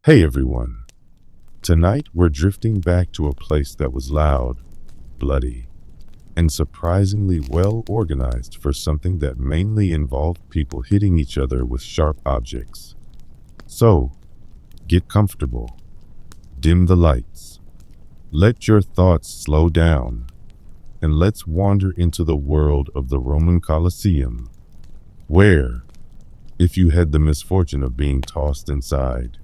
Hey everyone, tonight we're drifting back to a place that was loud, bloody, and surprisingly well organized for something that mainly involved people hitting each other with sharp objects. So, get comfortable, dim the lights, let your thoughts slow down, and let's wander into the world of the Roman Colosseum, where, if you had the misfortune of being tossed inside,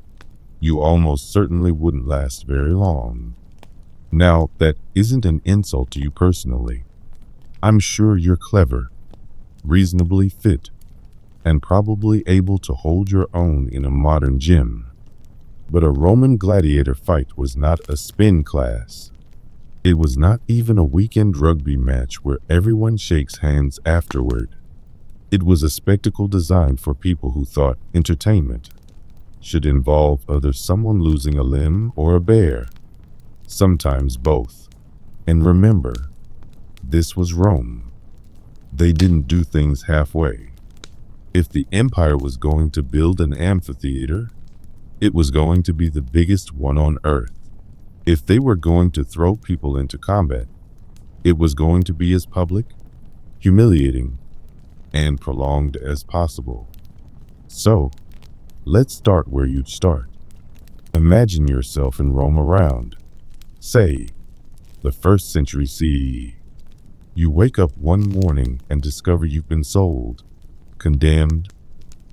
you almost certainly wouldn't last very long. Now, that isn't an insult to you personally. I'm sure you're clever, reasonably fit, and probably able to hold your own in a modern gym. But a Roman gladiator fight was not a spin class. It was not even a weekend rugby match where everyone shakes hands afterward. It was a spectacle designed for people who thought entertainment should involve either someone losing a limb or a bear, sometimes both. And remember, this was Rome. They didn't do things halfway. If the empire was going to build an amphitheater, it was going to be the biggest one on earth. If they were going to throw people into combat, it was going to be as public, humiliating, and prolonged as possible. So, let's start where you'd start. Imagine yourself in Rome around, say, the 1st century CE. You wake up one morning and discover you've been sold, condemned,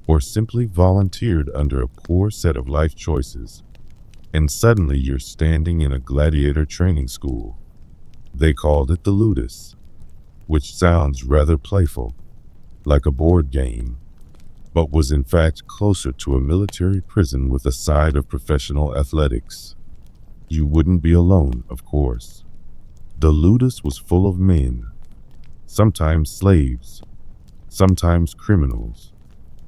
or simply volunteered under a poor set of life choices, and suddenly you're standing in a gladiator training school. They called it the ludus, which sounds rather playful, like a board game, but was in fact closer to a military prison with a side of professional athletics. You wouldn't be alone, of course. The ludus was full of men, sometimes slaves, sometimes criminals,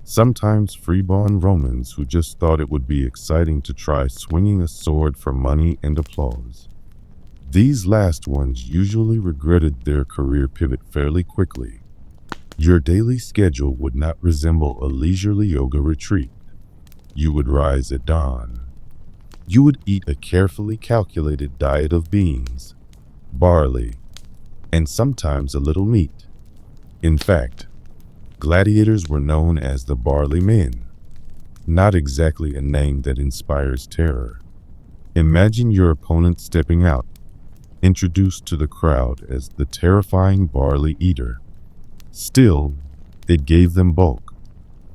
sometimes freeborn Romans who just thought it would be exciting to try swinging a sword for money and applause. These last ones usually regretted their career pivot fairly quickly. Your daily schedule would not resemble a leisurely yoga retreat. You would rise at dawn. You would eat a carefully calculated diet of beans, barley, and sometimes a little meat. In fact, gladiators were known as the barley men, not exactly a name that inspires terror. Imagine your opponent stepping out, introduced to the crowd as the terrifying barley eater. Still, it gave them bulk,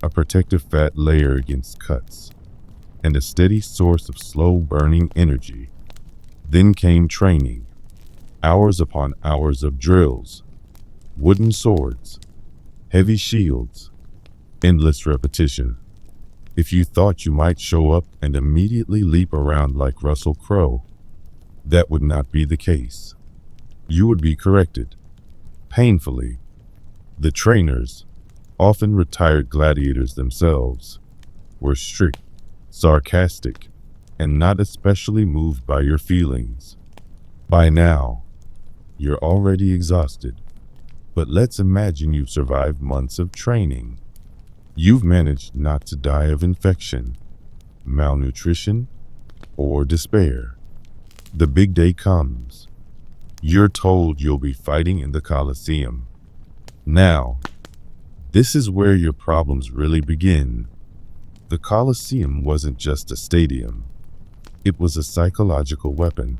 a protective fat layer against cuts, and a steady source of slow-burning energy. Then came training, hours upon hours of drills, wooden swords, heavy shields, endless repetition. If you thought you might show up and immediately leap around like Russell Crowe, that would not be the case. You would be corrected, painfully. The trainers, often retired gladiators themselves, were strict, sarcastic, and not especially moved by your feelings. By now, you're already exhausted, but let's imagine you've survived months of training. You've managed not to die of infection, malnutrition, or despair. The big day comes. You're told you'll be fighting in the Colosseum. Now, this is where your problems really begin. The Colosseum wasn't just a stadium. It was a psychological weapon.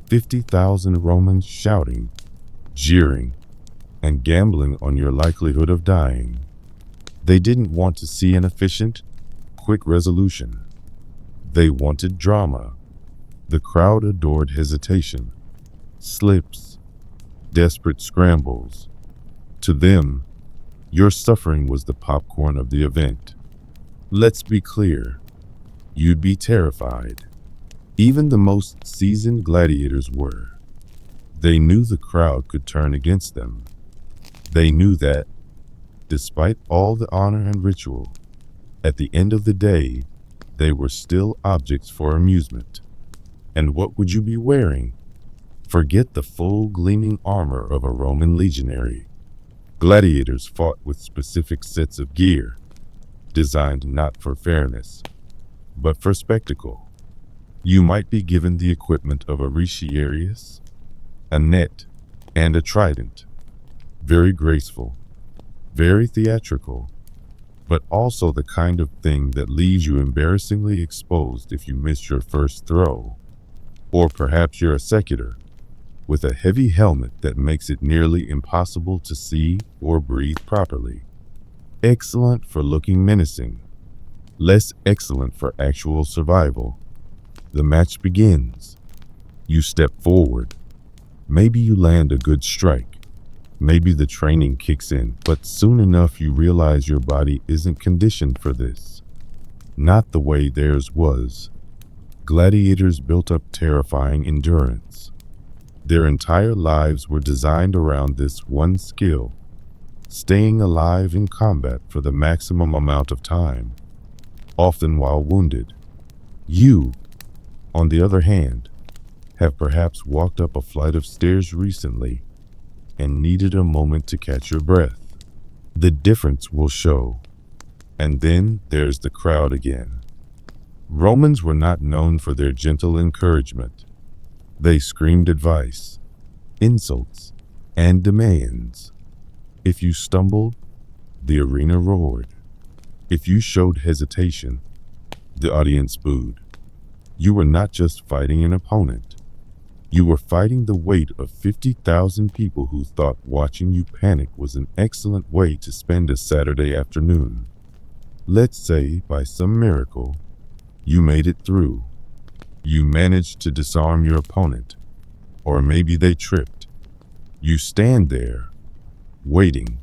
50,000 Romans shouting, jeering, and gambling on your likelihood of dying. They didn't want to see an efficient, quick resolution. They wanted drama. The crowd adored hesitation, slips, desperate scrambles. To them, your suffering was the popcorn of the event. Let's be clear, you'd be terrified. Even the most seasoned gladiators were. They knew the crowd could turn against them. They knew that, despite all the honor and ritual, at the end of the day, they were still objects for amusement. And what would you be wearing? Forget the full gleaming armor of a Roman legionary. Gladiators fought with specific sets of gear, designed not for fairness, But for spectacle, you might be given the equipment of a retiarius, a net, and a trident. Very graceful, very theatrical, but also the kind of thing that leaves you embarrassingly exposed if you miss your first throw. Or perhaps you're a secular, with a heavy helmet that makes it nearly impossible to see or breathe properly. Excellent for looking menacing, less excellent for actual survival. The match begins. You step forward. Maybe you land a good strike. Maybe the training kicks in, but soon enough you realize your body isn't conditioned for this. Not the way theirs was. Gladiators built up terrifying endurance. Their entire lives were designed around this one skill, staying alive in combat for the maximum amount of time, often while wounded. You, on the other hand, have perhaps walked up a flight of stairs recently and needed a moment to catch your breath. The difference will show. And then there's the crowd again. Romans were not known for their gentle encouragement. They screamed advice, insults, and demands. If you stumbled, the arena roared. If you showed hesitation, the audience booed. You were not just fighting an opponent. You were fighting the weight of 50,000 people who thought watching you panic was an excellent way to spend a Saturday afternoon. Let's say, by some miracle, you made it through. You managed to disarm your opponent, or maybe they tripped. You stand there, waiting.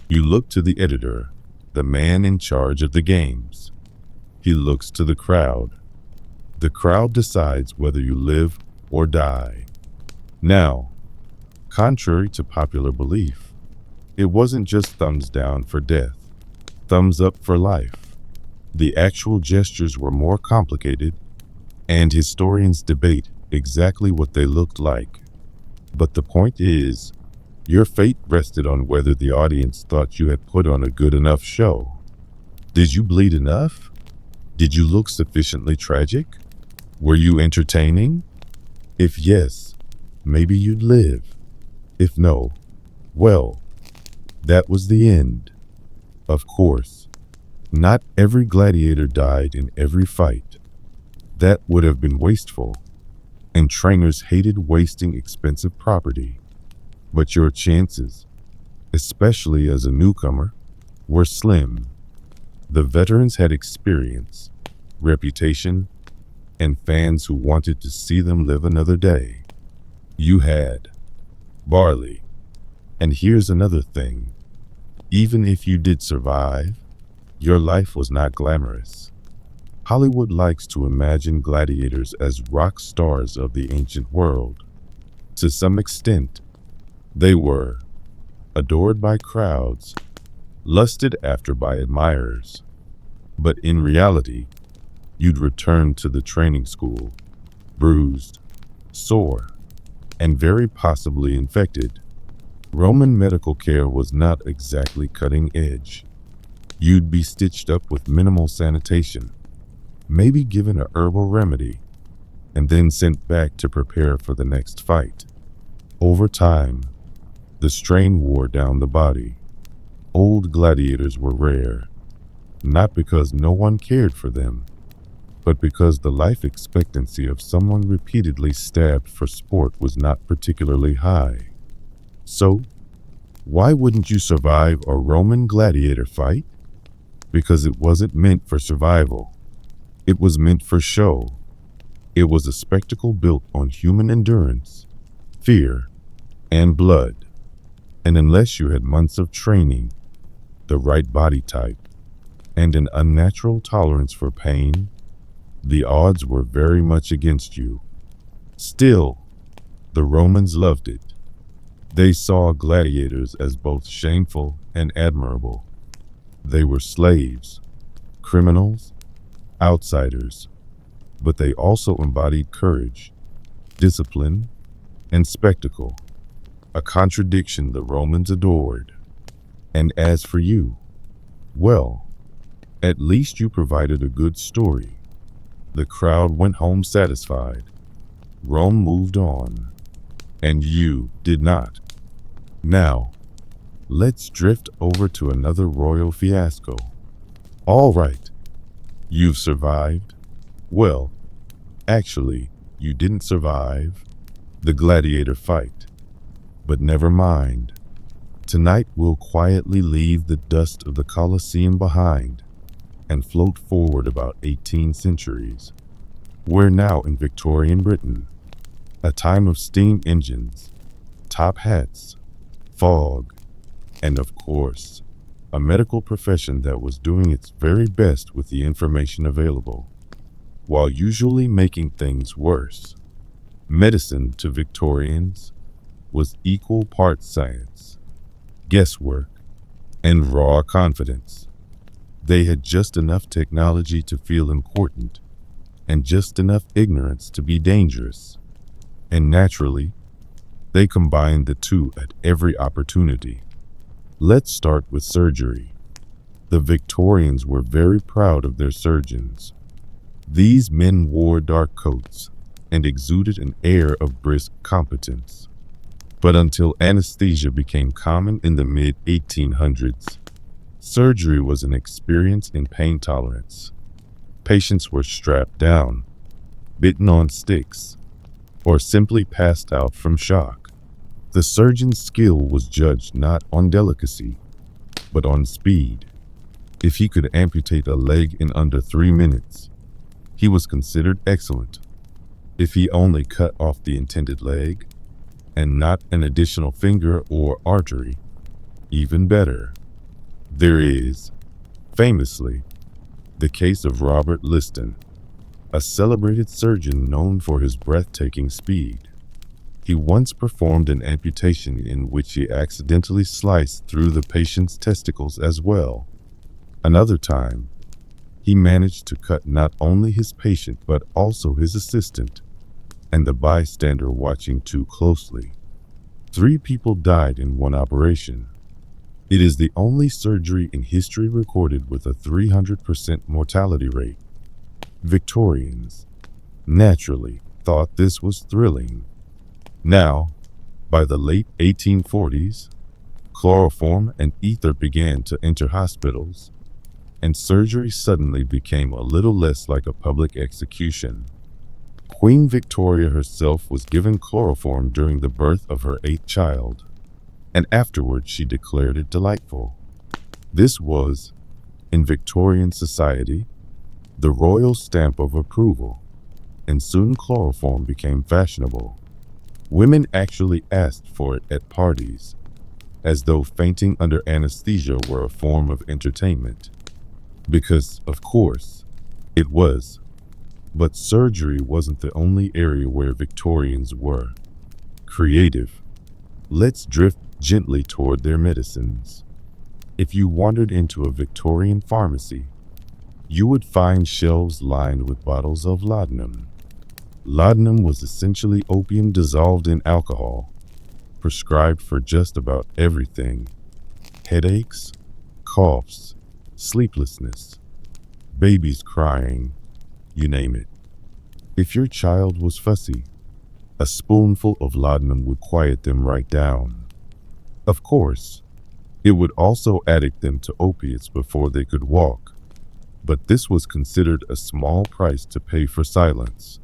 You look to the editor, the man in charge of the games. He looks to the crowd. The crowd decides whether you live or die. Now, contrary to popular belief, it wasn't just thumbs down for death, thumbs up for life. The actual gestures were more complicated, and historians debate exactly what they looked like. But the point is, your fate rested on whether the audience thought you had put on a good enough show. Did you bleed enough? Did you look sufficiently tragic? Were you entertaining? If yes, maybe you'd live. If no, well, that was the end. Of course, not every gladiator died in every fight. That would have been wasteful, and trainers hated wasting expensive property. But your chances, especially as a newcomer, were slim. The veterans had experience, reputation, and fans who wanted to see them live another day. You had barley. And here's another thing. Even if you did survive, your life was not glamorous. Hollywood likes to imagine gladiators as rock stars of the ancient world. To some extent, they were adored by crowds, lusted after by admirers. But in reality, you'd return to the training school, bruised, sore, and very possibly infected. Roman medical care was not exactly cutting edge. You'd be stitched up with minimal sanitation, maybe given a herbal remedy, and then sent back to prepare for the next fight. Over time, the strain wore down the body. Old gladiators were rare, not because no one cared for them, but because the life expectancy of someone repeatedly stabbed for sport was not particularly high. So, why wouldn't you survive a Roman gladiator fight? Because it wasn't meant for survival. It was meant for show. It was a spectacle built on human endurance, fear, and blood. And unless you had months of training, the right body type, and an unnatural tolerance for pain, the odds were very much against you. Still, the Romans loved it. They saw gladiators as both shameful and admirable. They were slaves, criminals, outsiders, but they also embodied courage, discipline, and spectacle, a contradiction the Romans adored. And as for you, well, at least you provided a good story. The crowd went home satisfied. Rome moved on. And you did not. Now, let's drift over to another royal fiasco. All right, you've survived. Well, actually, you didn't survive the gladiator fight. But never mind. Tonight we'll quietly leave the dust of the Colosseum behind and float forward about 18 centuries. We're now in Victorian Britain, a time of steam engines, top hats, fog, and of course, a medical profession that was doing its very best with the information available, while usually making things worse. Medicine to Victorians was equal parts science, guesswork, and raw confidence. They had just enough technology to feel important, and just enough ignorance to be dangerous. And naturally, they combined the two at every opportunity. Let's start with surgery. The Victorians were very proud of their surgeons. These men wore dark coats and exuded an air of brisk competence. But until anesthesia became common in the mid-1800s, surgery was an experience in pain tolerance. Patients were strapped down, bitten on sticks, or simply passed out from shock. The surgeon's skill was judged not on delicacy, but on speed. If he could amputate a leg in under 3 minutes, he was considered excellent. If he only cut off the intended leg, and not an additional finger or artery, even better. There is, famously, the case of Robert Liston, a celebrated surgeon known for his breathtaking speed. He once performed an amputation in which he accidentally sliced through the patient's testicles as well. Another time, he managed to cut not only his patient but also his assistant and the bystander watching too closely. 3 people died in one operation. It is the only surgery in history recorded with a 300% mortality rate. Victorians, naturally, thought this was thrilling. Now, by the late 1840s, chloroform and ether began to enter hospitals, and surgery suddenly became a little less like a public execution. Queen Victoria herself was given chloroform during the birth of her 8th child, and afterwards she declared it delightful. This was, in Victorian society, the royal stamp of approval, and soon chloroform became fashionable. Women actually asked for it at parties, as though fainting under anesthesia were a form of entertainment. Because, of course, it was. But surgery wasn't the only area where Victorians were creative. Let's drift gently toward their medicines. If you wandered into a Victorian pharmacy, you would find shelves lined with bottles of laudanum. Laudanum was essentially opium dissolved in alcohol, prescribed for just about everything: headaches, coughs, sleeplessness, babies crying, you name it. If your child was fussy, a spoonful of laudanum would quiet them right down. Of course, it would also addict them to opiates before they could walk, but this was considered a small price to pay for silence.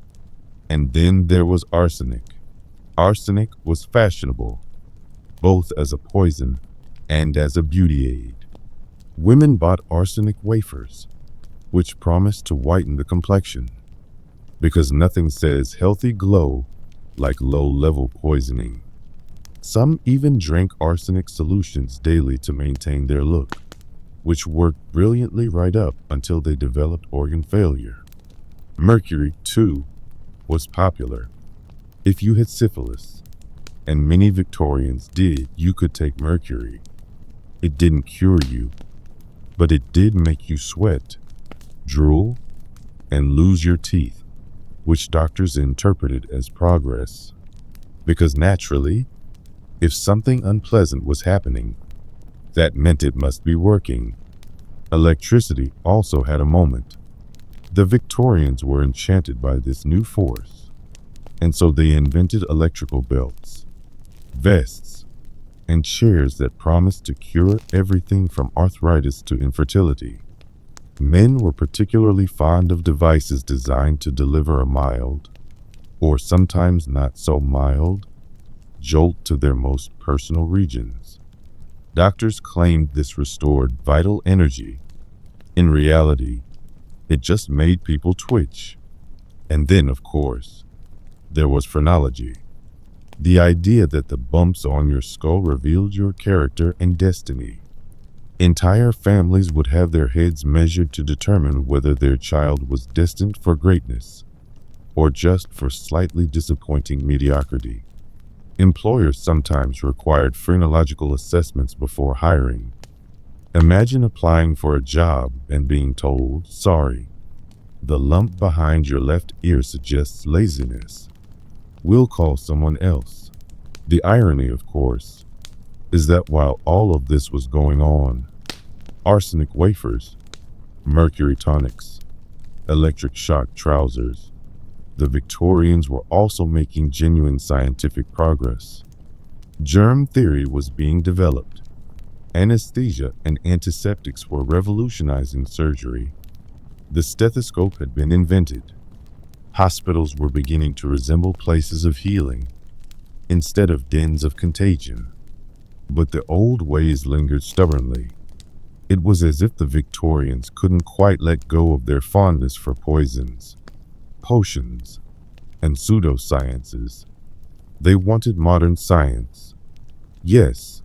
And then there was arsenic. Arsenic was fashionable, both as a poison and as a beauty aid. Women bought arsenic wafers, which promised to whiten the complexion, because nothing says healthy glow like low-level poisoning. Some even drank arsenic solutions daily to maintain their look, which worked brilliantly right up until they developed organ failure. Mercury, too, was popular. If you had syphilis, and many Victorians did, you could take mercury. It didn't cure you, but it did make you sweat, drool, and lose your teeth, which doctors interpreted as progress. Because naturally, if something unpleasant was happening, that meant it must be working. Electricity also had a moment. The Victorians were enchanted by this new force, and so they invented electrical belts, vests, and chairs that promised to cure everything from arthritis to infertility. Men were particularly fond of devices designed to deliver a mild, or sometimes not so mild, jolt to their most personal regions. Doctors claimed this restored vital energy. In reality, it just made people twitch. And then, of course, there was phrenology. The idea that the bumps on your skull revealed your character and destiny. Entire families would have their heads measured to determine whether their child was destined for greatness or just for slightly disappointing mediocrity. Employers sometimes required phrenological assessments before hiring. Imagine applying for a job and being told, "Sorry, the lump behind your left ear suggests laziness. We'll call someone else." The irony, of course, is that while all of this was going on, arsenic wafers, mercury tonics, electric shock trousers, the Victorians were also making genuine scientific progress. Germ theory was being developed. Anesthesia and antiseptics were revolutionizing surgery. The stethoscope had been invented. Hospitals were beginning to resemble places of healing instead of dens of contagion. But the old ways lingered stubbornly. It was as if the Victorians couldn't quite let go of their fondness for poisons, potions, and pseudosciences. They wanted modern science, yes,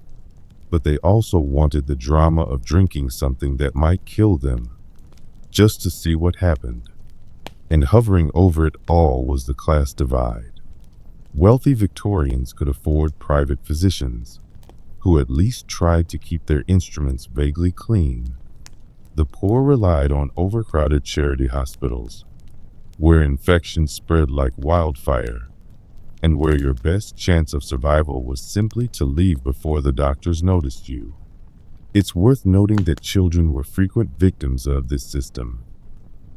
but they also wanted the drama of drinking something that might kill them, just to see what happened. And hovering over it all was the class divide. Wealthy Victorians could afford private physicians, who at least tried to keep their instruments vaguely clean. The poor relied on overcrowded charity hospitals, where infections spread like wildfire, and where your best chance of survival was simply to leave before the doctors noticed you. It's worth noting that children were frequent victims of this system,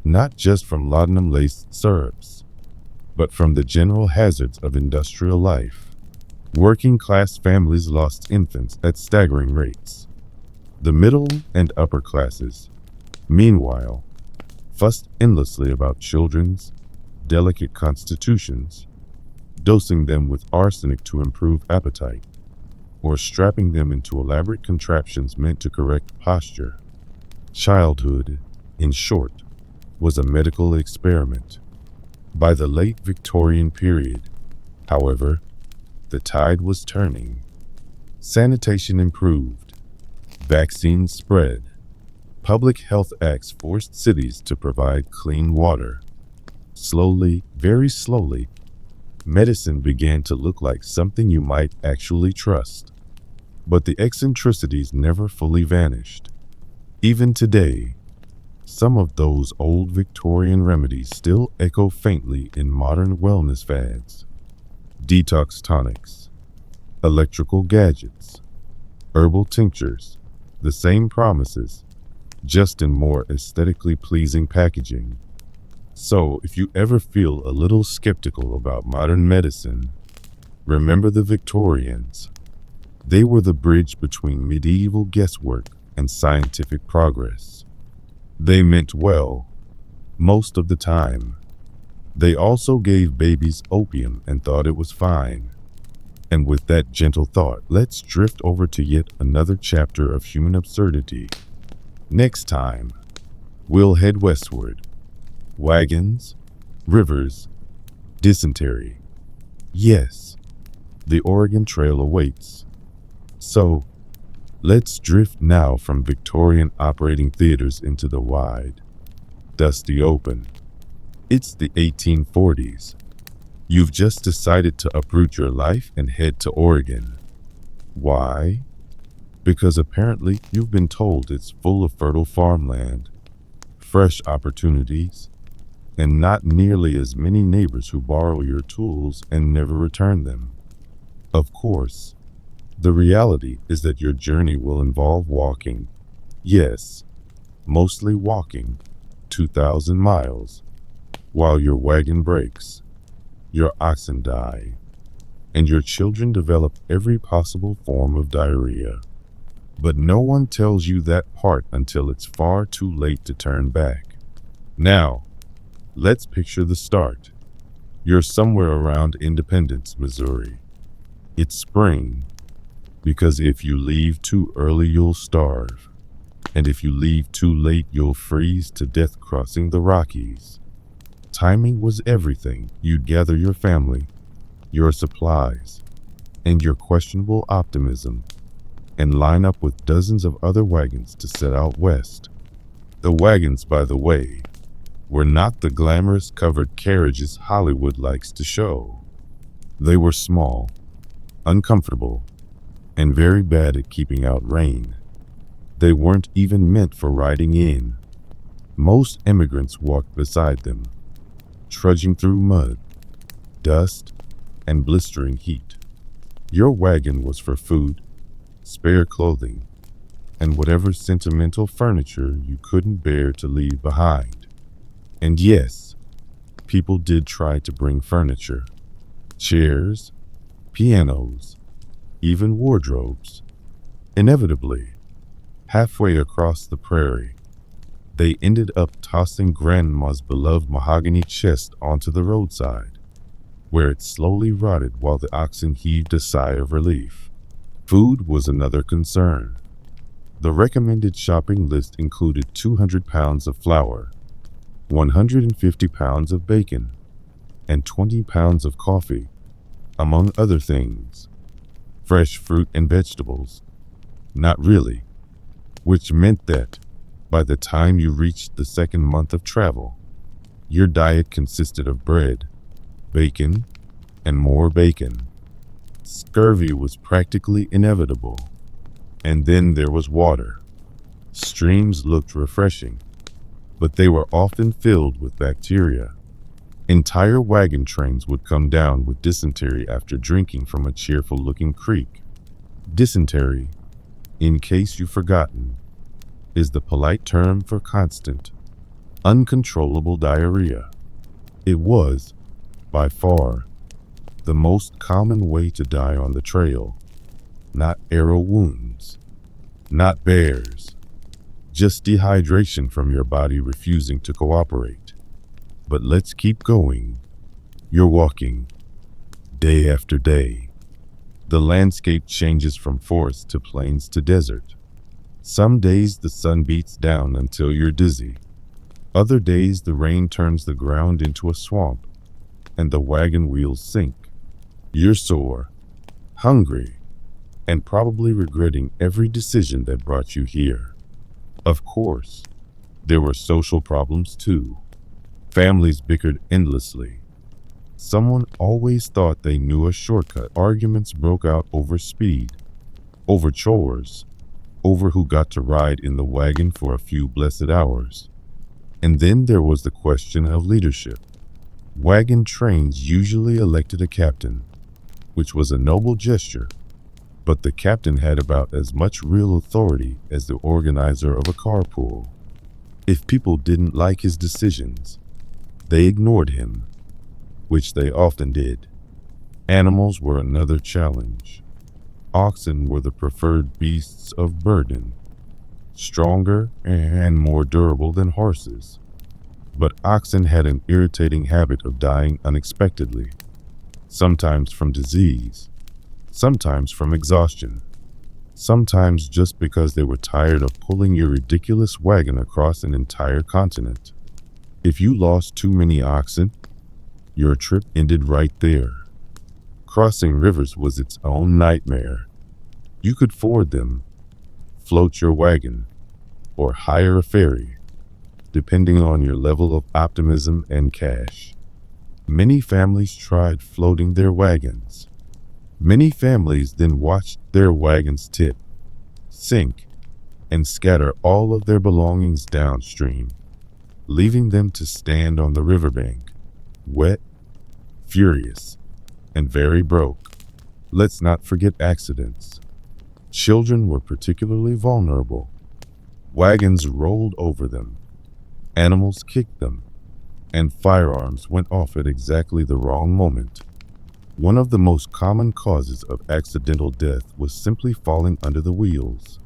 not just from laudanum-laced syrups, but from the general hazards of industrial life. Working-class families lost infants at staggering rates. The middle and upper classes, meanwhile, fussed endlessly about children's delicate constitutions, dosing them with arsenic to improve appetite, or strapping them into elaborate contraptions meant to correct posture. Childhood, in short, was a medical experiment. By the late Victorian period, however, the tide was turning. Sanitation improved, vaccines spread, public health acts forced cities to provide clean water. Slowly, very slowly, medicine began to look like something you might actually trust. But the eccentricities never fully vanished. Even today, some of those old Victorian remedies still echo faintly in modern wellness fads. Detox tonics, electrical gadgets, herbal tinctures, the same promises, just in more aesthetically pleasing packaging. So, if you ever feel a little skeptical about modern medicine, remember the Victorians. They were the bridge between medieval guesswork and scientific progress. They meant well, most of the time. They also gave babies opium and thought it was fine. And with that gentle thought, let's drift over to yet another chapter of human absurdity. Next time, we'll head westward. Wagons, rivers, dysentery. Yes, the Oregon Trail awaits. So, let's drift now from Victorian operating theaters into the wide, dusty open. It's the 1840s. You've just decided to uproot your life and head to Oregon. Why? Because apparently you've been told it's full of fertile farmland, fresh opportunities, and not nearly as many neighbors who borrow your tools and never return them. Of course, the reality is that your journey will involve walking. Yes, mostly walking, 2,000 miles, while your wagon breaks, your oxen die, and your children develop every possible form of diarrhea. But no one tells you that part until it's far too late to turn back. Now, let's picture the start. You're somewhere around Independence, Missouri. It's spring, because if you leave too early, you'll starve. And if you leave too late, you'll freeze to death crossing the Rockies. Timing was everything. You'd gather your family, your supplies, and your questionable optimism, and line up with dozens of other wagons to set out west. The wagons, by the way, were not the glamorous covered carriages Hollywood likes to show. They were small, uncomfortable, and very bad at keeping out rain. They weren't even meant for riding in. Most immigrants walked beside them, trudging through mud, dust, and blistering heat. Your wagon was for food, spare clothing, and whatever sentimental furniture you couldn't bear to leave behind. And yes, people did try to bring furniture, chairs, pianos, even wardrobes. Inevitably, halfway across the prairie, they ended up tossing Grandma's beloved mahogany chest onto the roadside, where it slowly rotted while the oxen heaved a sigh of relief. Food was another concern. The recommended shopping list included 200 pounds of flour, 150 pounds of bacon, and 20 pounds of coffee, among other things. Fresh fruit and vegetables. Not really. Which meant that, by the time you reached the second month of travel, your diet consisted of bread, bacon, and more bacon. Scurvy was practically inevitable. And then there was water. Streams looked refreshing, but they were often filled with bacteria. Entire wagon trains would come down with dysentery after drinking from a cheerful-looking creek. Dysentery, in case you've forgotten, is the polite term for constant, uncontrollable diarrhea. It was, by far, the most common way to die on the trail. Not arrow wounds, not bears, just dehydration from your body refusing to cooperate. But let's keep going. You're walking, day after day. The landscape changes from forest to plains to desert. Some days the sun beats down until you're dizzy. Other days the rain turns the ground into a swamp, and the wagon wheels sink. You're sore, hungry, and probably regretting every decision that brought you here. Of course, there were social problems too. Families bickered endlessly. Someone always thought they knew a shortcut. Arguments broke out over speed, over chores, over who got to ride in the wagon for a few blessed hours. And then there was the question of leadership. Wagon trains usually elected a captain, which was a noble gesture, but the captain had about as much real authority as the organizer of a carpool. If people didn't like his decisions, they ignored him, which they often did. Animals were another challenge. Oxen were the preferred beasts of burden, stronger and more durable than horses. But oxen had an irritating habit of dying unexpectedly, sometimes from disease, sometimes from exhaustion, sometimes just because they were tired of pulling your ridiculous wagon across an entire continent. If you lost too many oxen, your trip ended right there. Crossing rivers was its own nightmare. You could ford them, float your wagon, or hire a ferry, depending on your level of optimism and cash. Many families tried floating their wagons. Many families then watched their wagons tip, sink, and scatter all of their belongings downstream, leaving them to stand on the riverbank, wet, furious, and very broke. Let's not forget accidents. Children were particularly vulnerable. Wagons rolled over them, Animals kicked them, and firearms went off at exactly the wrong moment. One of the most common causes of accidental death was simply falling under the wheels.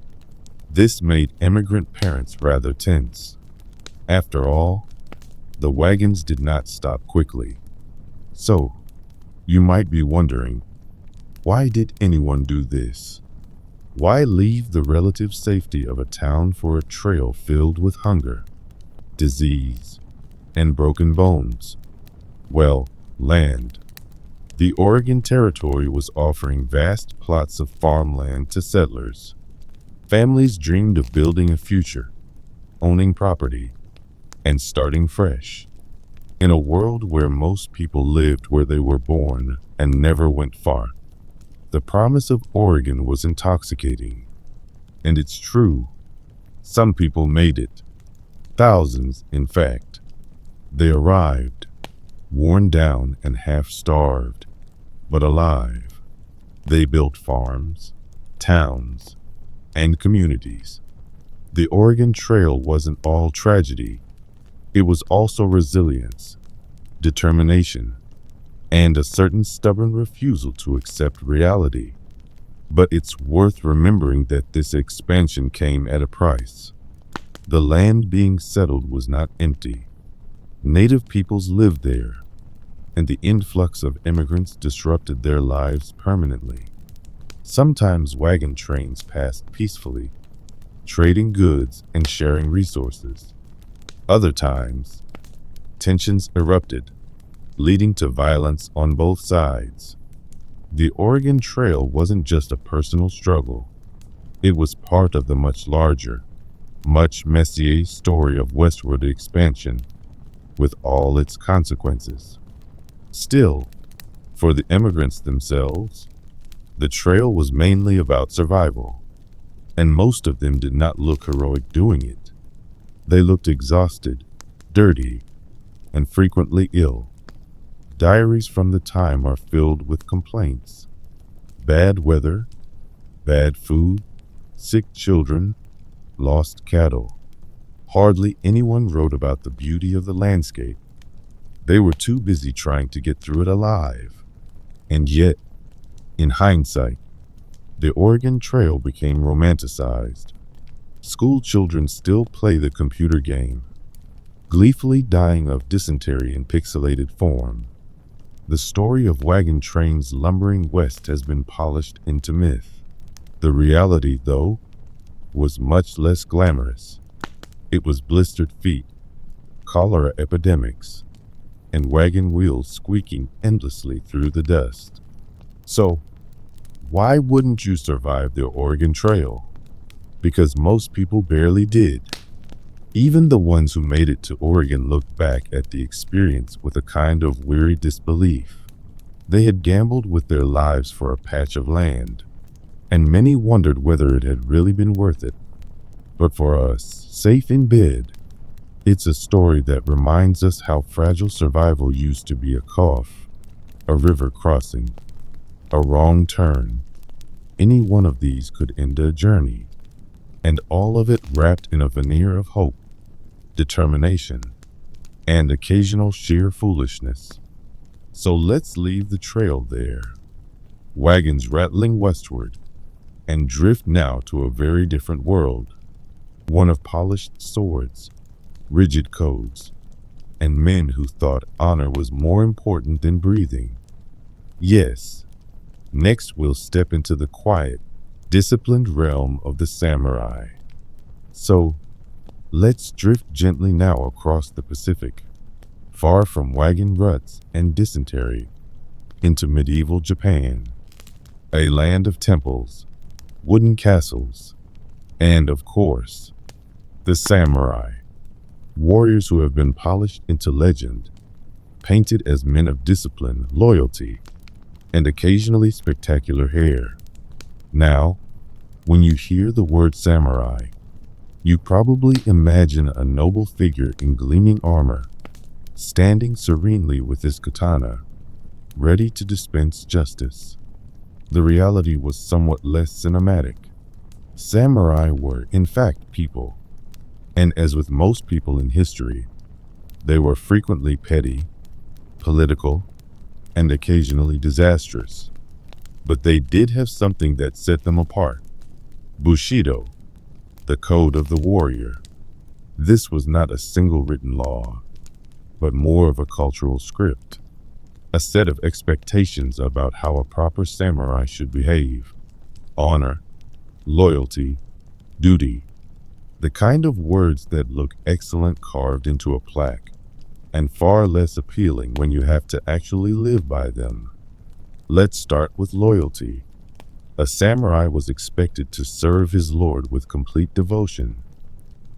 This made immigrant parents rather tense. After all, the wagons did not stop quickly. So, you might be wondering, why did anyone do this? Why leave the relative safety of a town for a trail filled with hunger, disease, and broken bones? Well, land. The Oregon Territory was offering vast plots of farmland to settlers. Families dreamed of building a future, owning property, and starting fresh. In a world where most people lived where they were born and never went far, the promise of Oregon was intoxicating. And it's true, some people made it. Thousands, in fact. They arrived, worn down and half-starved, but alive. They built farms, towns, and communities. The Oregon Trail wasn't all tragedy. It was also resilience, determination, and a certain stubborn refusal to accept reality. But it's worth remembering that this expansion came at a price. The land being settled was not empty. Native peoples lived there, and the influx of immigrants disrupted their lives permanently. Sometimes wagon trains passed peacefully, trading goods and sharing resources. Other times, tensions erupted, leading to violence on both sides. The Oregon Trail wasn't just a personal struggle. It was part of the much larger, much messier story of westward expansion, with all its consequences. Still, for the immigrants themselves, the trail was mainly about survival, and most of them did not look heroic doing it. They looked exhausted, dirty, and frequently ill. Diaries from the time are filled with complaints. Bad weather, bad food, sick children, lost cattle. Hardly anyone wrote about the beauty of the landscape. They were too busy trying to get through it alive. And yet, in hindsight, the Oregon Trail became romanticized. School children still play the computer game, gleefully dying of dysentery in pixelated form. The story of wagon trains lumbering west has been polished into myth. The reality, though, was much less glamorous. It was blistered feet, cholera epidemics, and wagon wheels squeaking endlessly through the dust. So, why wouldn't you survive the Oregon Trail? Because most people barely did. Even the ones who made it to Oregon looked back at the experience with a kind of weary disbelief. They had gambled with their lives for a patch of land, and many wondered whether it had really been worth it. But for us, safe in bed, it's a story that reminds us how fragile survival used to be: a cough, a river crossing, a wrong turn. Any one of these could end a journey, and all of it wrapped in a veneer of hope, determination, and occasional sheer foolishness. So let's leave the trail there, wagons rattling westward, and drift now to a very different world, one of polished swords, rigid codes, and men who thought honor was more important than breathing. Yes, next we'll step into the quiet, disciplined realm of the samurai. So, let's drift gently now across the Pacific, far from wagon ruts and dysentery, into medieval Japan, a land of temples, wooden castles, and, of course, the samurai, warriors who have been polished into legend, painted as men of discipline, loyalty, and occasionally spectacular hair. Now, when you hear the word samurai, you probably imagine a noble figure in gleaming armor, standing serenely with his katana, ready to dispense justice. The reality was somewhat less cinematic. Samurai were, in fact, people. And as with most people in history, they were frequently petty, political, and occasionally disastrous. But they did have something that set them apart: Bushido, the code of the warrior. This was not a single written law, but more of a cultural script, a set of expectations about how a proper samurai should behave: honor, loyalty, duty, the kind of words that look excellent carved into a plaque, and far less appealing when you have to actually live by them. Let's start with loyalty. A samurai was expected to serve his lord with complete devotion.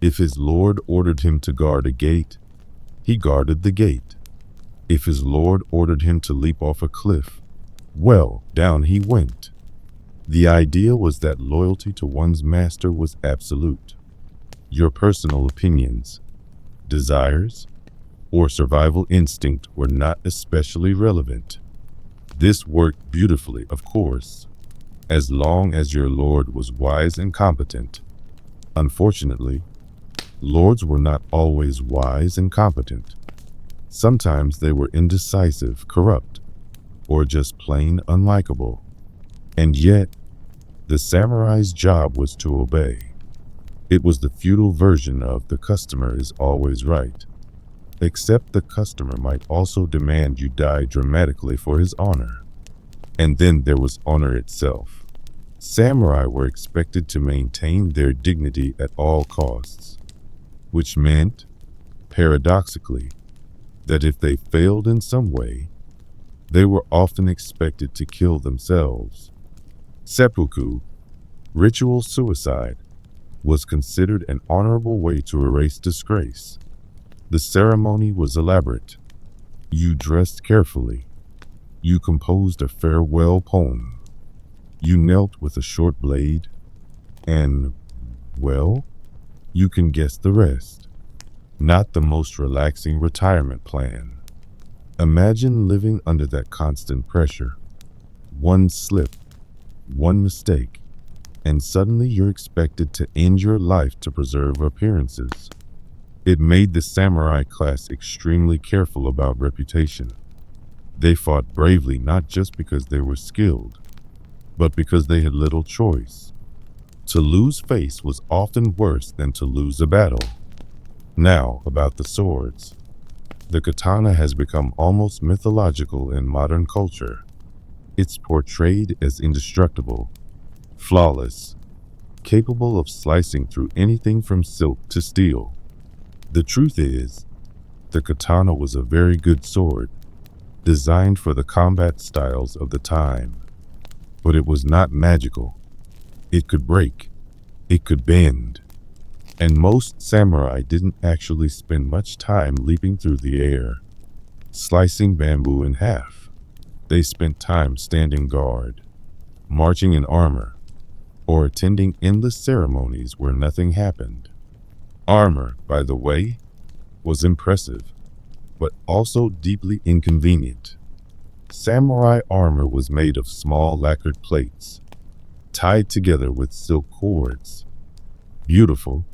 If his lord ordered him to guard a gate, he guarded the gate. If his lord ordered him to leap off a cliff, well, down he went. The idea was that loyalty to one's master was absolute. Your personal opinions, desires, or survival instinct were not especially relevant. This worked beautifully, of course, as long as your lord was wise and competent. Unfortunately, lords were not always wise and competent. Sometimes they were indecisive, corrupt, or just plain unlikable. And yet, the samurai's job was to obey. It was the feudal version of "the customer is always right." Except the customer might also demand you die dramatically for his honor. And then there was honor itself. Samurai were expected to maintain their dignity at all costs, which meant, paradoxically, that if they failed in some way, they were often expected to kill themselves. Seppuku, ritual suicide, was considered an honorable way to erase disgrace. The ceremony was elaborate. You dressed carefully. You composed a farewell poem. You knelt with a short blade, and, well, you can guess the rest. Not the most relaxing retirement plan. Imagine living under that constant pressure. One slip, one mistake, and suddenly you're expected to end your life to preserve appearances. It made the samurai class extremely careful about reputation. They fought bravely not just because they were skilled, but because they had little choice. To lose face was often worse than to lose a battle. Now, about the swords. The katana has become almost mythological in modern culture. It's portrayed as indestructible, flawless, capable of slicing through anything from silk to steel. The truth is, the katana was a very good sword, designed for the combat styles of the time. But it was not magical. It could break. It could bend. And most samurai didn't actually spend much time leaping through the air, slicing bamboo in half. They spent time standing guard, marching in armor, or attending endless ceremonies where nothing happened. Armor, by the way, was impressive, but also deeply inconvenient. Samurai armor was made of small lacquered plates, tied together with silk cords. Beautiful,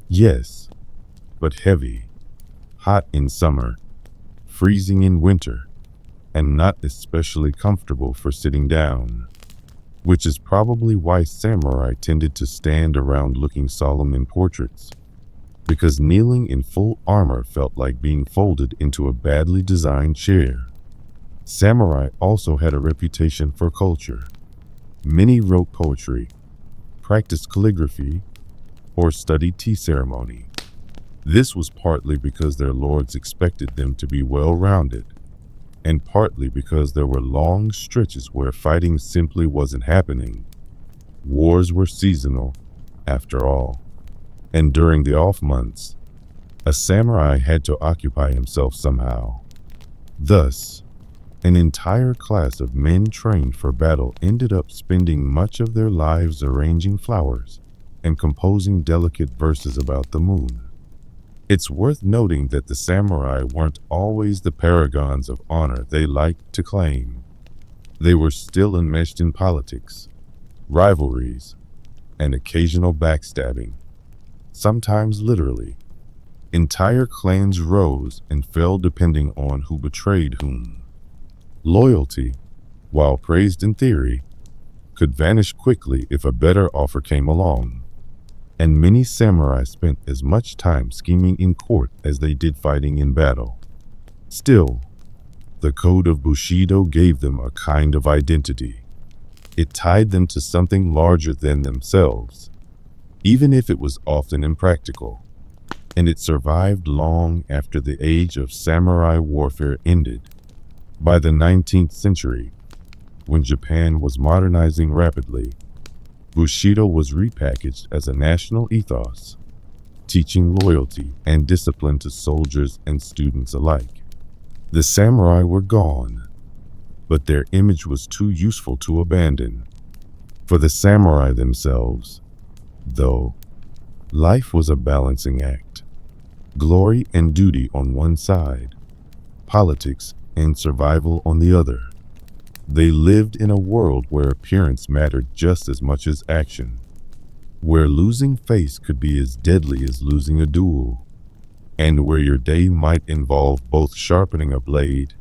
yes, but heavy, hot in summer, freezing in winter, and not especially comfortable for sitting down, which is probably why samurai tended to stand around looking solemn in portraits, because kneeling in full armor felt like being folded into a badly designed chair. Samurai also had a reputation for culture. Many wrote poetry, practiced calligraphy, or studied tea ceremony. This was partly because their lords expected them to be well-rounded, and partly because there were long stretches where fighting simply wasn't happening. Wars were seasonal, after all, and during the off months, a samurai had to occupy himself somehow. Thus, an entire class of men trained for battle ended up spending much of their lives arranging flowers and composing delicate verses about the moon. It's worth noting that the samurai weren't always the paragons of honor they liked to claim. They were still enmeshed in politics, rivalries, and occasional backstabbing. sometimes literally. Entire clans rose and fell depending on who betrayed whom. Loyalty, while praised in theory, could vanish quickly if a better offer came along. And many samurai spent as much time scheming in court as they did fighting in battle. Still, the code of Bushido gave them a kind of identity. It tied them to something larger than themselves, even if it was often impractical. And it survived long after the age of samurai warfare ended. By the 19th century, when Japan was modernizing rapidly, Bushido was repackaged as a national ethos, teaching loyalty and discipline to soldiers and students alike. The samurai were gone, but their image was too useful to abandon. For the samurai themselves, though, life was a balancing act. Glory and duty on one side, politics and survival on the other. They lived in a world where appearance mattered just as much as action, where losing face could be as deadly as losing a duel, and where your day might involve both sharpening a blade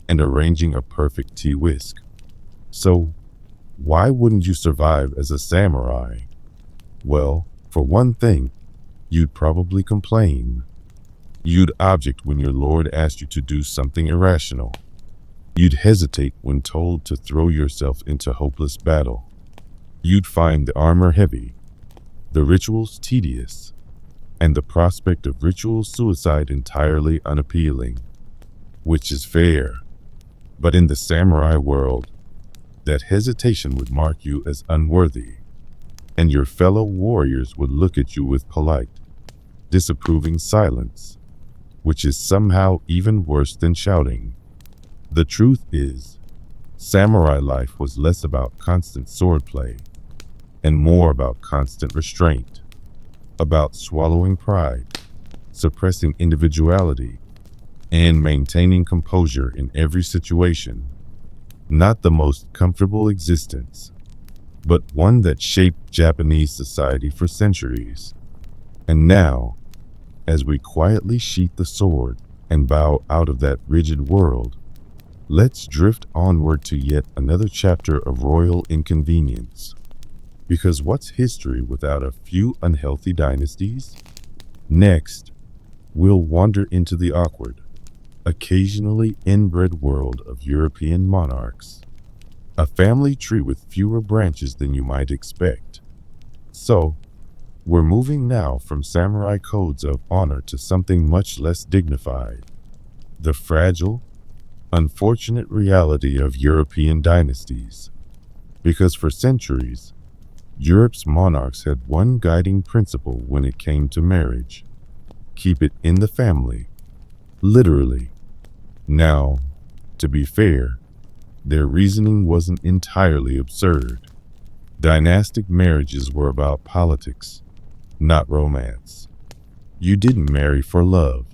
and arranging a perfect tea whisk. So, why wouldn't you survive as a samurai? Well, for one thing, you'd probably complain. You'd object when your lord asked you to do something irrational. You'd hesitate when told to throw yourself into hopeless battle. You'd find the armor heavy, the rituals tedious, and the prospect of ritual suicide entirely unappealing. Which is fair. But in the samurai world, that hesitation would mark you as unworthy, and your fellow warriors would look at you with polite, disapproving silence, which is somehow even worse than shouting. The truth is, samurai life was less about constant swordplay and more about constant restraint, about swallowing pride, suppressing individuality, and maintaining composure in every situation. Not the most comfortable existence, but one that shaped Japanese society for centuries. And now, as we quietly sheath the sword and bow out of that rigid world, let's drift onward to yet another chapter of royal inconvenience. Because what's history without a few unhealthy dynasties? Next, we'll wander into the awkward, occasionally inbred world of European monarchs. A family tree with fewer branches than you might expect. So, we're moving now from samurai codes of honor to something much less dignified. The fragile, unfortunate reality of European dynasties. Because for centuries, Europe's monarchs had one guiding principle when it came to marriage. Keep it in the family. Literally. Now, to be fair, their reasoning wasn't entirely absurd. Dynastic marriages were about politics, not romance. You didn't marry for love.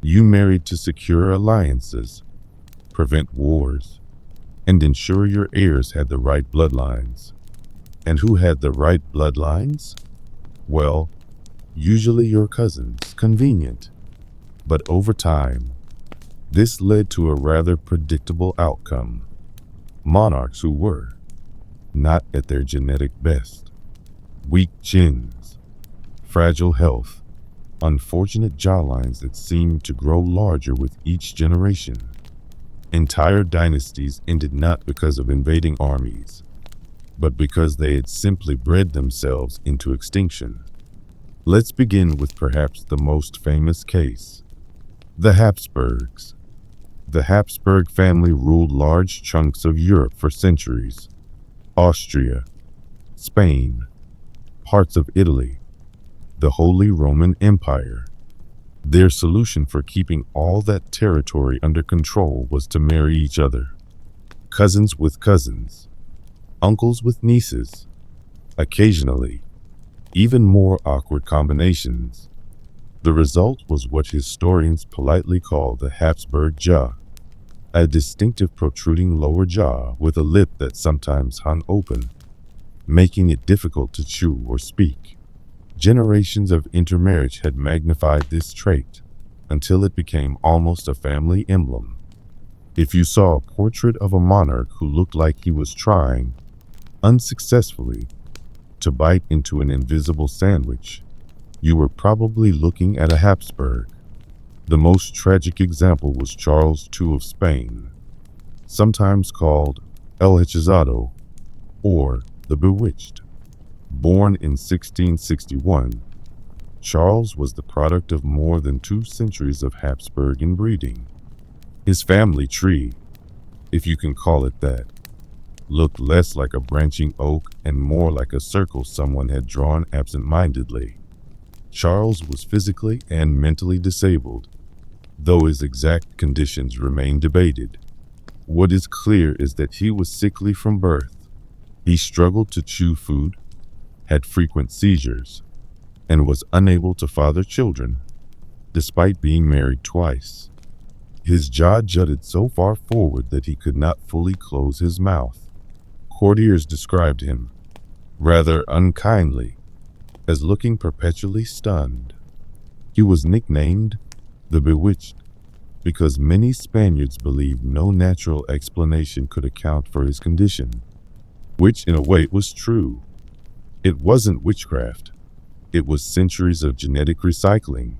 You married to secure alliances, prevent wars, and ensure your heirs had the right bloodlines. And who had the right bloodlines? Well, usually your cousins. Convenient. But over time, this led to a rather predictable outcome. Monarchs who were not at their genetic best. Weak chins, fragile health, unfortunate jawlines that seemed to grow larger with each generation. Entire dynasties ended not because of invading armies, but because they had simply bred themselves into extinction. Let's begin with perhaps the most famous case, the Habsburgs. The Habsburg family ruled large chunks of Europe for centuries. Austria, Spain, parts of Italy, the Holy Roman Empire. Their solution for keeping all that territory under control was to marry each other. Cousins with cousins, uncles with nieces, occasionally, even more awkward combinations. The result was what historians politely call the Habsburg jaw, a distinctive protruding lower jaw with a lip that sometimes hung open, making it difficult to chew or speak. Generations of intermarriage had magnified this trait until it became almost a family emblem. If you saw a portrait of a monarch who looked like he was trying, unsuccessfully, to bite into an invisible sandwich, you were probably looking at a Habsburg. The most tragic example was Charles II of Spain, sometimes called El Hechizado or the Bewitched. Born in 1661, Charles was the product of more than 2 centuries of Habsburg inbreeding. His family tree, if you can call it that, looked less like a branching oak and more like a circle someone had drawn absent-mindedly. Charles was physically and mentally disabled, though his exact conditions remain debated. What is clear is that he was sickly from birth. He struggled to chew food, had frequent seizures, and was unable to father children, despite being married twice. His jaw jutted so far forward that he could not fully close his mouth. Courtiers described him, rather unkindly, as looking perpetually stunned. He was nicknamed the Bewitched because many Spaniards believed no natural explanation could account for his condition, which in a way was true. It wasn't witchcraft. It was centuries of genetic recycling.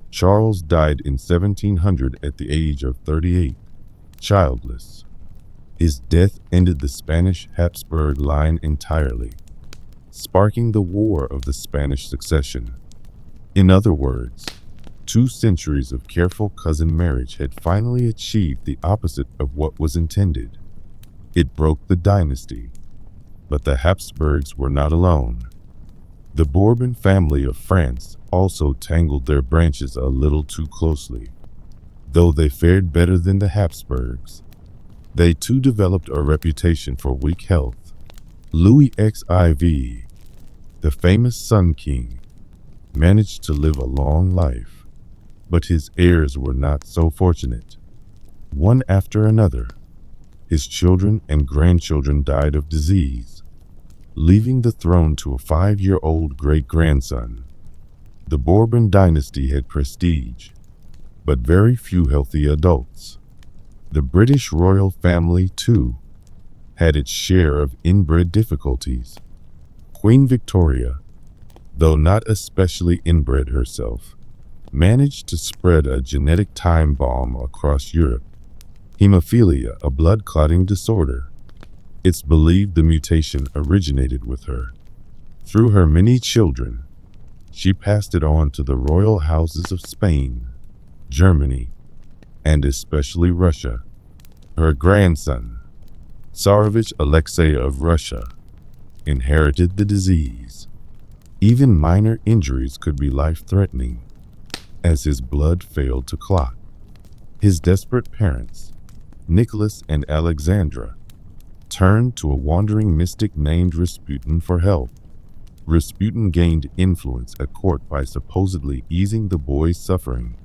Charles died in 1700 at the age of 38, childless. His death ended the Spanish Habsburg line entirely, sparking the War of the Spanish Succession. In other words, 2 centuries of careful cousin marriage had finally achieved the opposite of what was intended. It broke the dynasty, but the Habsburgs were not alone. The Bourbon family of France also tangled their branches a little too closely. Though they fared better than the Habsburgs, they too developed a reputation for weak health. Louis XIV, the famous Sun King, managed to live a long life, but his heirs were not so fortunate. One after another, his children and grandchildren died of disease, leaving the throne to a 5-year-old great-grandson. The Bourbon dynasty had prestige, but very few healthy adults. The British royal family, too, had its share of inbred difficulties. Queen Victoria, though not especially inbred herself, managed to spread a genetic time bomb across Europe. Hemophilia, a blood-clotting disorder. It's believed the mutation originated with her. Through her many children, she passed it on to the royal houses of Spain, Germany, and especially Russia. Her grandson, Tsarevich Alexei of Russia, inherited the disease. Even minor injuries could be life-threatening, as his blood failed to clot. His desperate parents, Nicholas and Alexandra, turned to a wandering mystic named Rasputin for help. Rasputin gained influence at court by supposedly easing the boy's suffering,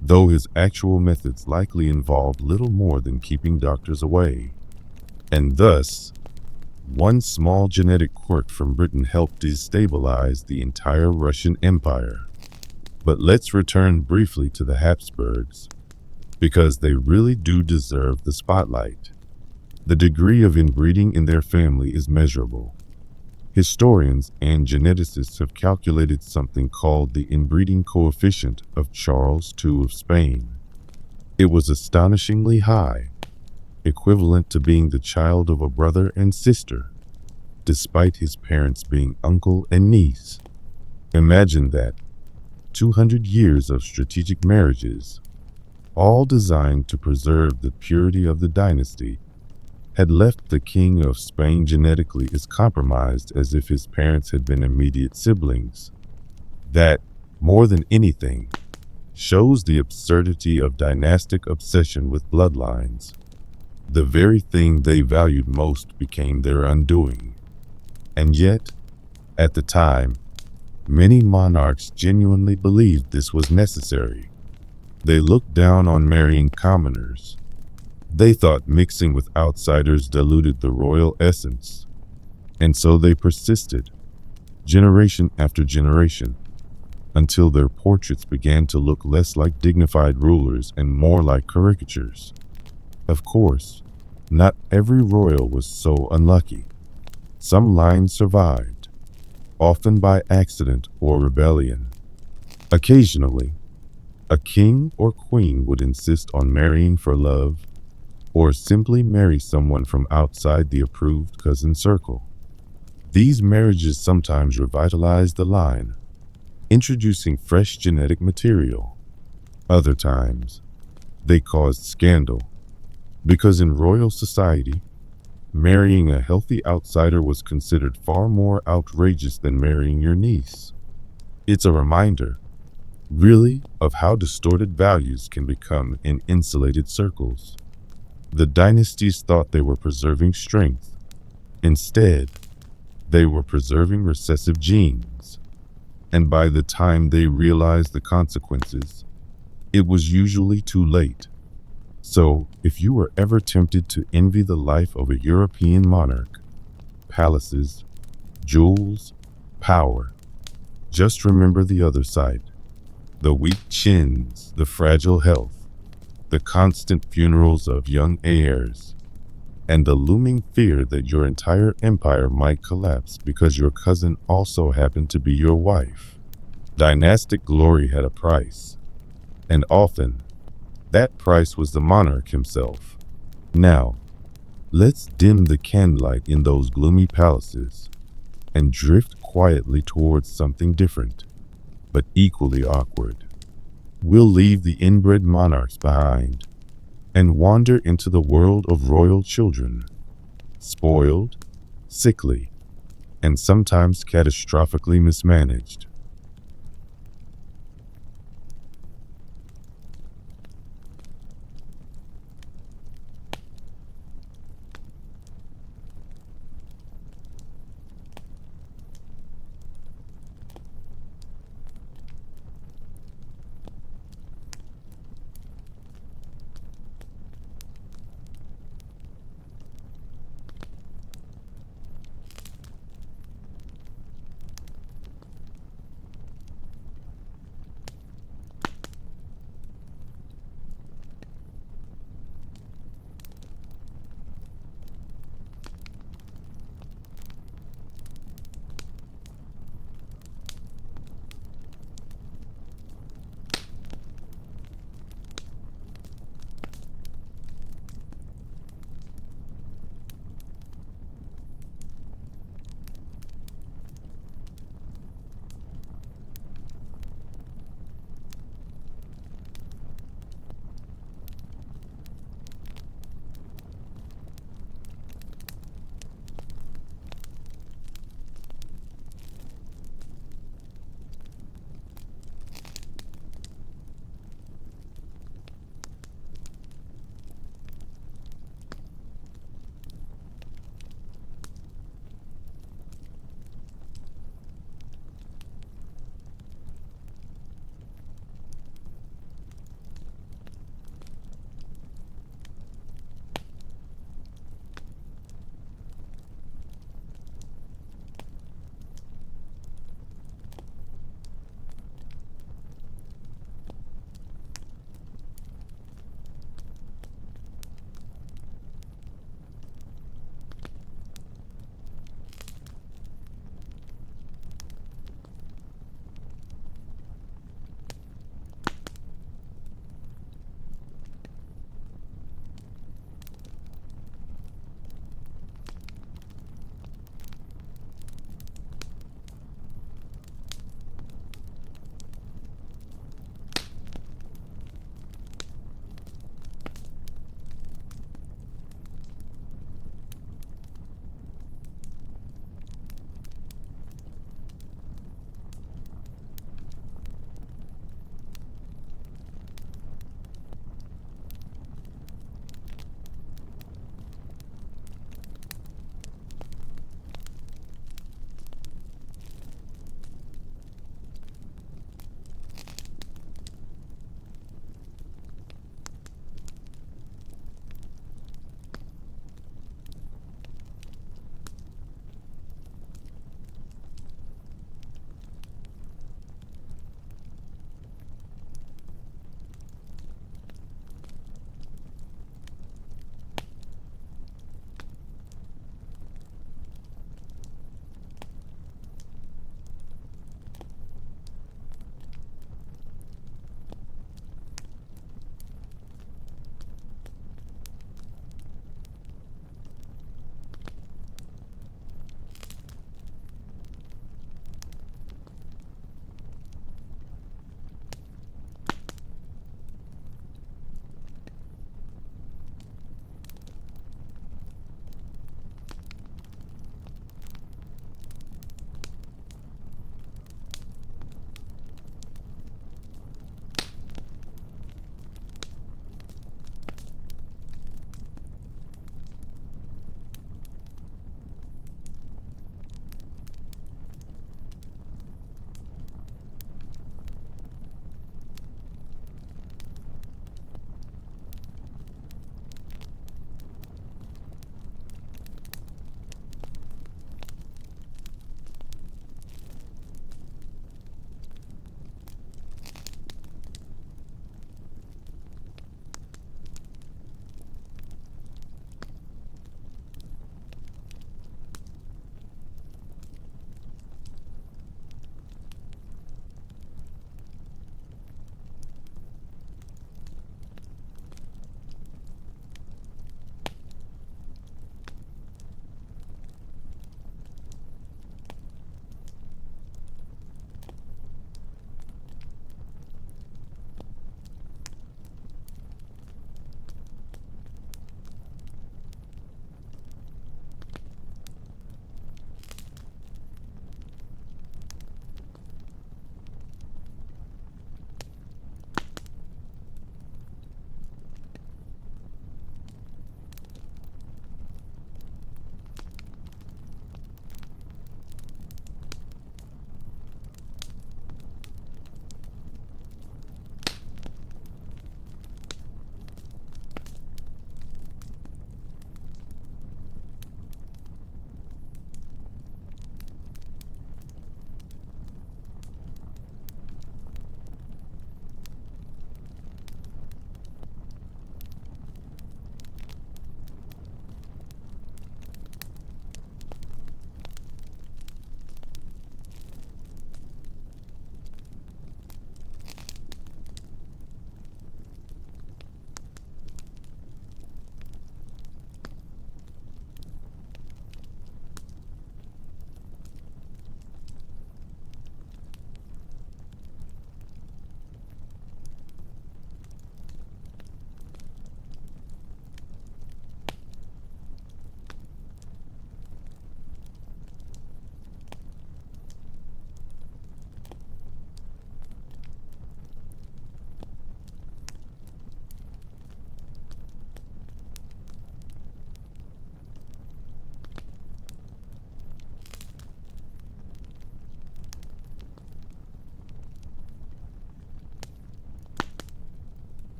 though his actual methods likely involved little more than keeping doctors away. And thus, one small genetic quirk from Britain helped destabilize the entire Russian Empire. But let's return briefly to the Habsburgs, because they really do deserve the spotlight. The degree of inbreeding in their family is measurable. Historians and geneticists have calculated something called the inbreeding coefficient of Charles II of Spain. It was astonishingly high, equivalent to being the child of a brother and sister, despite his parents being uncle and niece. Imagine that. 200 years of strategic marriages, all designed to preserve the purity of the dynasty, had left the King of Spain genetically as compromised as if his parents had been immediate siblings. That, more than anything, shows the absurdity of dynastic obsession with bloodlines. The very thing they valued most became their undoing. And yet, at the time, many monarchs genuinely believed this was necessary. They looked down on marrying commoners. They thought mixing with outsiders diluted the royal essence, and so they persisted. generation after generation, until their portraits began to look less like dignified rulers and more like caricatures. Of course, not every royal was so unlucky. Some lines survived, often by accident or rebellion. Occasionally, a king or queen would insist on marrying for love, or simply marry someone from outside the approved cousin circle. These marriages sometimes revitalized the line, introducing fresh genetic material. Other times, they caused scandal, because in royal society, marrying a healthy outsider was considered far more outrageous than marrying your niece. It's a reminder, really, of how distorted values can become in insulated circles. The dynasties thought they were preserving strength. Instead, they were preserving recessive genes. And by the time they realized the consequences, it was usually too late. So, if you were ever tempted to envy the life of a European monarch, palaces, jewels, power, just remember the other side. The weak chins, the fragile health, the constant funerals of young heirs, and the looming fear that your entire empire might collapse because your cousin also happened to be your wife. Dynastic glory had a price, and often, that price was the monarch himself. Now, let's dim the candlelight in those gloomy palaces and drift quietly towards something different, but equally awkward. We'll leave the inbred monarchs behind and wander into the world of royal children, spoiled, sickly, and sometimes catastrophically mismanaged.